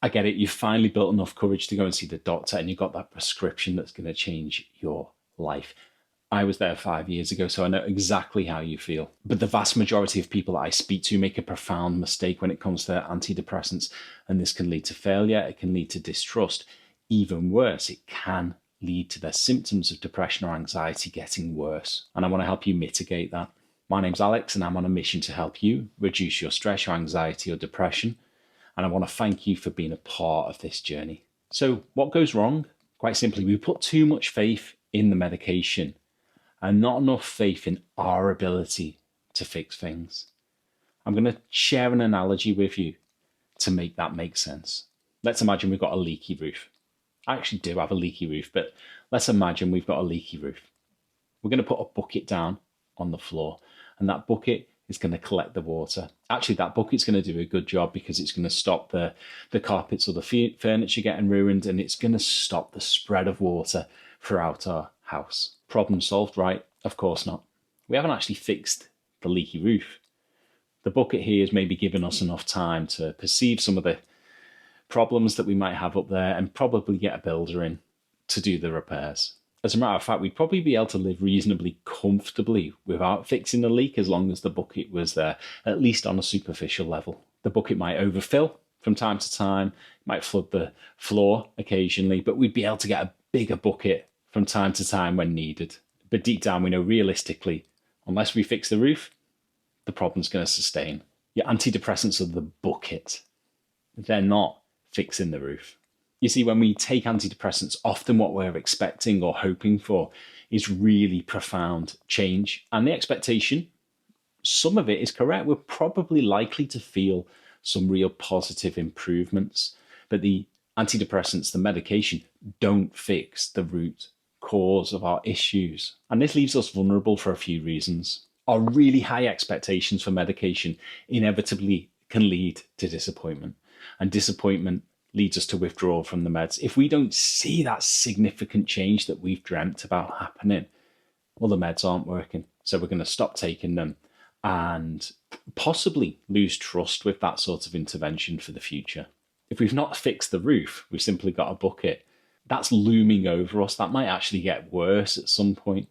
I get it. You've finally built enough courage to go and see the doctor, and you've got that prescription that's going to change your life. I was there 5 years ago, so I know exactly how you feel. But the vast majority of people that I speak to make a profound mistake when it comes to antidepressants, and this can lead to failure. It can lead to distrust. Even worse, it can lead to their symptoms of depression or anxiety getting worse. And I want to help you mitigate that. My name's Alex, and I'm on a mission to help you reduce your stress, your anxiety, or depression. And I want to thank you for being a part of this journey. So what goes wrong? Quite simply, we put too much faith in the medication and not enough faith in our ability to fix things. I'm going to share an analogy with you to make that make sense. Let's imagine we've got a leaky roof. I actually do have a leaky roof, but let's imagine we've got a leaky roof. We're going to put a bucket down on the floor, and that bucket is going to collect the water. Actually, that bucket's going to do a good job because it's going to stop the carpets or the furniture getting ruined, and it's going to stop the spread of water throughout our house. Problem solved, right? Of course not. We haven't actually fixed the leaky roof. The bucket here is maybe giving us enough time to perceive some of the problems that we might have up there and probably get a builder in to do the repairs. As a matter of fact, we'd probably be able to live reasonably comfortably without fixing the leak as long as the bucket was there, at least on a superficial level. The bucket might overfill from time to time, might flood the floor occasionally, but we'd be able to get a bigger bucket from time to time when needed. But deep down, we know realistically, unless we fix the roof, the problem's going to sustain. Your antidepressants are the bucket. They're not fixing the roof. You see, when we take antidepressants, often what we're expecting or hoping for is really profound change. And the expectation, some of it is correct. We're probably likely to feel some real positive improvements. But the antidepressants, the medication, don't fix the root cause of our issues. And this leaves us vulnerable for a few reasons. Our really high expectations for medication inevitably can lead to disappointment. And disappointment leads us to withdraw from the meds. If we don't see that significant change that we've dreamt about happening, well, the meds aren't working. So we're going to stop taking them and possibly lose trust with that sort of intervention for the future. If we've not fixed the roof, we've simply got a bucket. That's looming over us. That might actually get worse at some point.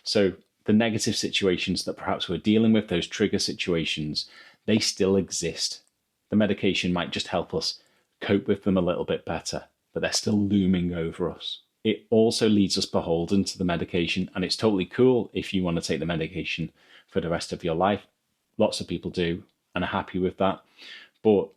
So the negative situations that perhaps we're dealing with, those trigger situations, they still exist. The medication might just help us cope with them a little bit better, but they're still looming over us. It also leaves us beholden to the medication, and it's totally cool if you want to take the medication for the rest of your life. Lots of people do and are happy with that. But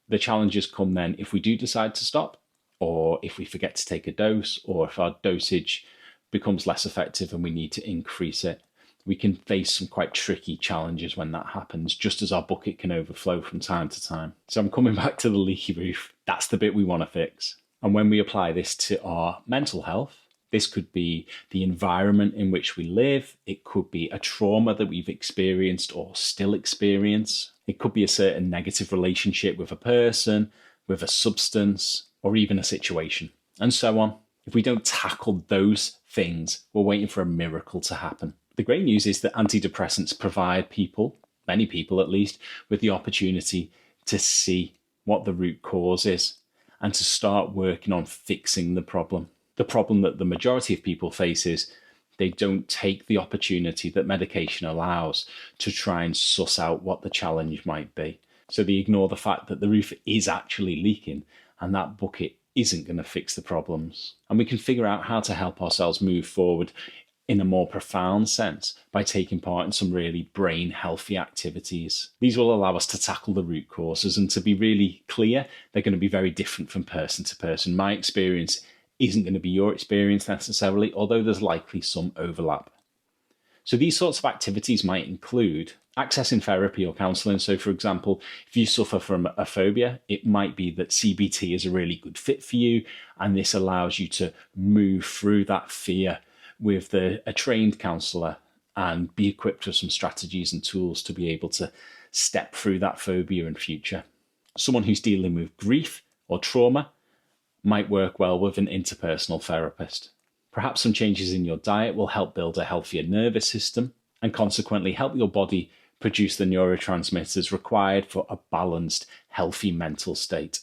the challenges come then if we do decide to stop, or if we forget to take a dose, or if our dosage becomes less effective and we need to increase it. We can face some quite tricky challenges when that happens, just as our bucket can overflow from time to time. So I'm coming back to the leaky roof. That's the bit we want to fix. And when we apply this to our mental health, this could be the environment in which we live. It could be a trauma that we've experienced or still experience. It could be a certain negative relationship with a person, with a substance, or even a situation, and so on. If we don't tackle those things, we're waiting for a miracle to happen. The great news is that antidepressants provide people, many people at least, with the opportunity to see what the root cause is and to start working on fixing the problem. The problem that the majority of people face is they don't take the opportunity that medication allows to try and suss out what the challenge might be. So they ignore the fact that the roof is actually leaking and that bucket isn't going to fix the problems. And we can figure out how to help ourselves move forward in a more profound sense by taking part in some really brain healthy activities. These will allow us to tackle the root causes, and to be really clear, they're going to be very different from person to person. My experience isn't going to be your experience necessarily, although there's likely some overlap. So these sorts of activities might include accessing therapy or counselling. So for example, if you suffer from a phobia, it might be that CBT is a really good fit for you, and this allows you to move through that fear with a trained counsellor and be equipped with some strategies and tools to be able to step through that phobia in future. Someone who's dealing with grief or trauma might work well with an interpersonal therapist. Perhaps some changes in your diet will help build a healthier nervous system and consequently help your body produce the neurotransmitters required for a balanced, healthy mental state.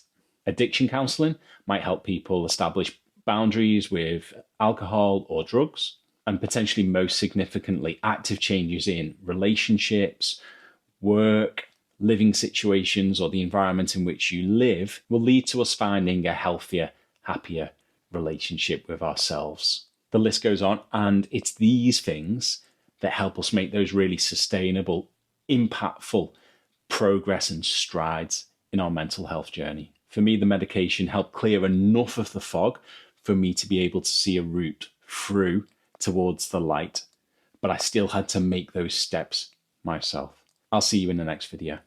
Addiction counseling might help people establish boundaries with alcohol or drugs, and potentially most significantly, active changes in relationships, work, living situations, or the environment in which you live will lead to us finding a healthier, happier relationship with ourselves. The list goes on, and it's these things that help us make those really sustainable, impactful progress and strides in our mental health journey. For me, the medication helped clear enough of the fog for me to be able to see a route through towards the light, but I still had to make those steps myself. I'll see you in the next video.